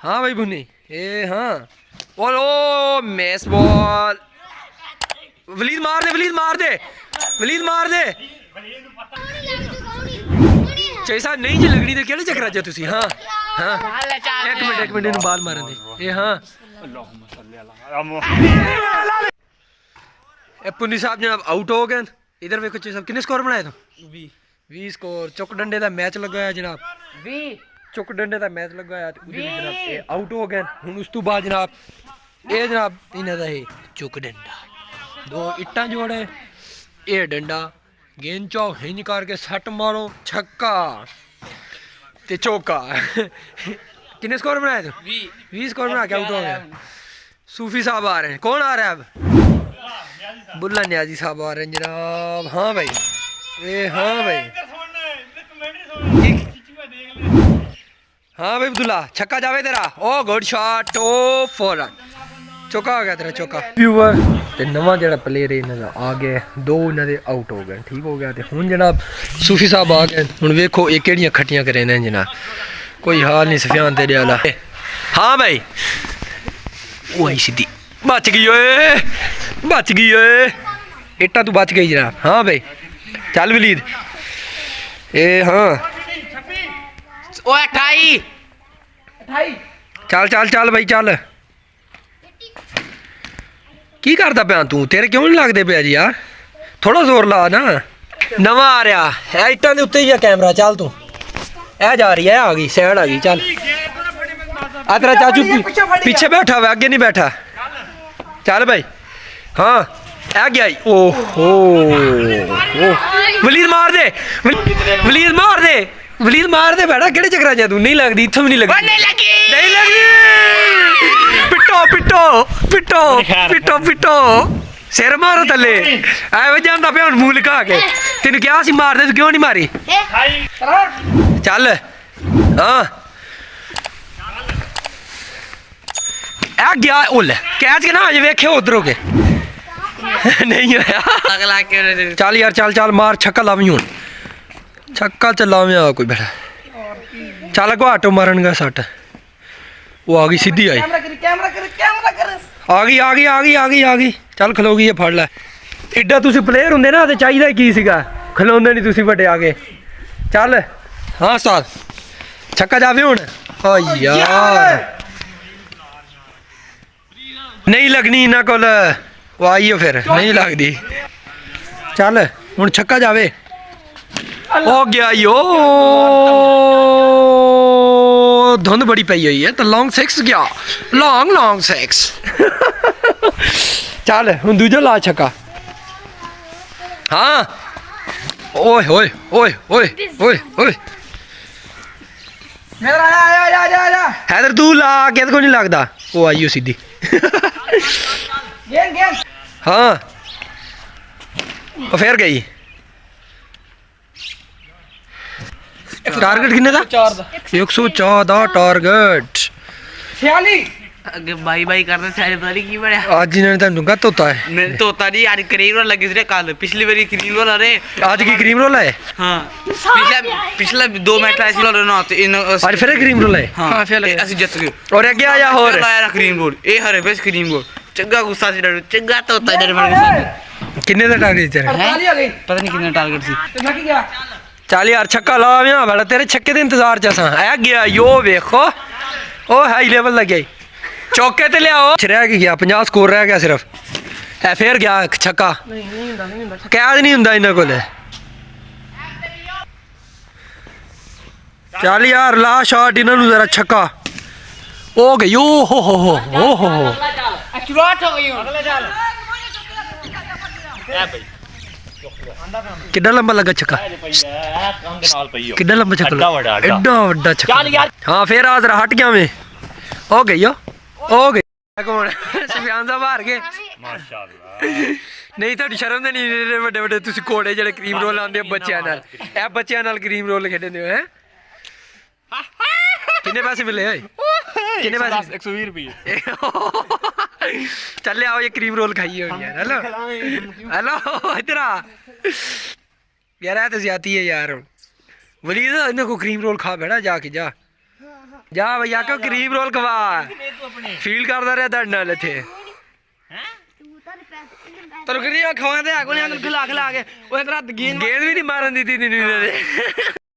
हाँ भाई बुनी ए हाँ और ओ मैस बॉल वलीद मार दे वलीद मार दे वलीद मार दे जैसा नहीं जी लगनी तो केड़े चक्कर च तुसी हाँ हाँ एक मिनट इन्हू बाल मारन दे ए हाँ ए पुन्नी साहब जनाब आउट हो गए इधर वेखो चे साहब कितने स्कोर बनाए तो 20 स्कोर चुक डंडे का मैच लगाया जनाब 20 चुक डंडे का मैच लगाया जनाब आउट हो गए हुण उस तो बाद जनाब ये जनाब इन्हां दा है चुक डंडा दो इट्टां जोड़े ये डंडा गेंद चौ हिंज करके सट मारो छक्का ते चौका कितने स्कोर बनाए थे 20 स्कोर बना के आउट हो गया सूफी साहब आ रहे हैं कौन आ रहा है अब बुल्ला न्याजी साहब आ रहे हैं जनाब हाँ भाई ए हाँ भाई हाँ भाई अब्दुल्ला छक्का जावे तेरा ओ गुड शॉट ओ फॉर रन चौका हो गया तेरा चौका व्यूअर ते नवा जेड़ा प्लेयर है इन्हां दा आ गया दो इन्हां दे आउट हो गए ठीक हो गया ते हुण जनाब सूफी साहब आ गए हुण वेखो ये केड़ियां खट्टियां करे ने जनाब कोई हाल नहीं सफियान तेरे वाला हाँ भाई वही सीधी बच गई ओए इट्टा तू बच गई जनाब हाँ भाई चल वलीद ए हाँ ओ 28 चल चल चल भाई चल की करदा पिया तू तेरे क्यों नहीं लगदे पिया जी यार थोड़ा जोर ला ना नवा आ रहा है इट्टां दे उत्ते ही है कैमरा चल तू ए जा रही है आ गई साइड आ गई चल आ तेरा चाचू पीछे बैठा हुआ आगे नहीं बैठा चल भाई हाँ आ गया ओहो वलीद मार दे वलीद मार दे वलीद मार दे बेटा केड़े चक्कर जा तू नहीं लगदी इत्थों भी नहीं लगदी नहीं लगदी पिटो पिटो पिटो पिटो पिटो सिर मारो थले ऐ जांदा पे हुण मूंह लगा के तेन क्या सी मार दे तू क्यों नहीं मारी चल हाँ आ गया ओले कैच के ना अजे वेखे उधरों के नहीं होया अगला के चल यार चल चल मार छक्का लावी हुण छक्का चलावे आ कोई बैठा चल को आटो मारन का सट वो आ गई सीधी आई आ गई चल खलो गई फड़ लै एड्डा तुसी प्लेयर हुंदे ना ते चाहिदा की सीगा खलोंदे नहीं तुसी बड़े आगे चल हाँ साल छक्का जावे हुण ओ यार नहीं लगनी इन्हां कोल वो आइयो फिर नहीं लगदी चल हुण छक्का जावे हो गया यो धुंध बड़ी पई हुई है तो लॉन्ग सिक्स गया लॉन्ग सिक्स चल हुण दूजा ला छक्का हाँ ओए ओए ओए ओए ओए ओए हैदर तू ला के को नहीं लगता वो आइयो सीधी हाँ और फिर गई टारगेट कितने था 114 टारगेट आगे बाई बाई करना चाहिए पता नहीं की बड़ा आज इन्होंने तो नुंगा तोता है मैं तोता नहीं यार क्रीम रोल लगी थी कल पिछली बारी क्रीम रोल अरे आज की क्रीम रोल है हाँ पिछला 2 मैच ऐसे रोल ना तो इन आज फिर क्रीम रोल है हाँ फिर ऐसे जीत गए और आगे आया और लाया क्रीम रोल ए हरे बेस क्रीम रोल चंगा गुस्सा से डर चंगा तोता इधर मर गया कितने का टारगेट तेरा पता नहीं कितना टारगेट थी चल यार छक्का ला मैं बेटा तेरे छक्के दे इंतजार च असां आ गया यो देखो ओ हाई लेवल लग गई चौके ते लियाओ रह गया 50 स्कोर रह गया सिर्फ है फिर गया छक्का कैद नहीं हुंदा इन्हां कोल चल यार ला शॉट इन्हां नूं जरा छक्का हो गई ओ हो एक्यूरेट हो गई अगले चल ए भाई कितना लंबा लगा छक्का कितना लंबा छक्का एड्डा वड्डा छक्का हाँ फिर आ जरा हट गया मैं हो गई हो गई कौन सफियान साहब हार गए माशाअल्लाह नहीं तो शर्म तो नहीं बड़े बड़े तुसी कोड़े जेड़े क्रीम रोल आंदे बच्चों नाल ए बच्चों नाल क्रीम रोल खेडदे हो हैं कितने पैसे मिले ओए कितने पैसे 120 रुपये चल आओ ये क्रीम रोल खाइए यार हेलो हेलो इधर आ यार तो ज्यादा है यार वलीद इन्हें को क्रीम रोल खा बैठा जाके ਜਾ ਭਈਆ ਕੋ ਕਰੀਮ ਰੋਲ ਖਵਾ ਫੀਲ ਕਰਦਾ ਰਿਹਾ ਤੁਹਾਡੇ ਨਾਲ ਇੱਥੇ ਤੈਨੂੰ ਕਰੀਮ ਖਵਾਉਂਦੇ ਆ ਕੋਈ ਨਹੀਂ ਖਿਲਾ ਕੇ ਉਹ ਇਧਰ ਗੇਂਦ ਵੀ ਨਹੀਂ ਮਾਰਨ ਦਿੱਤੀ ਤੈਨੂੰ ਇਹਨਾਂ ਨੇ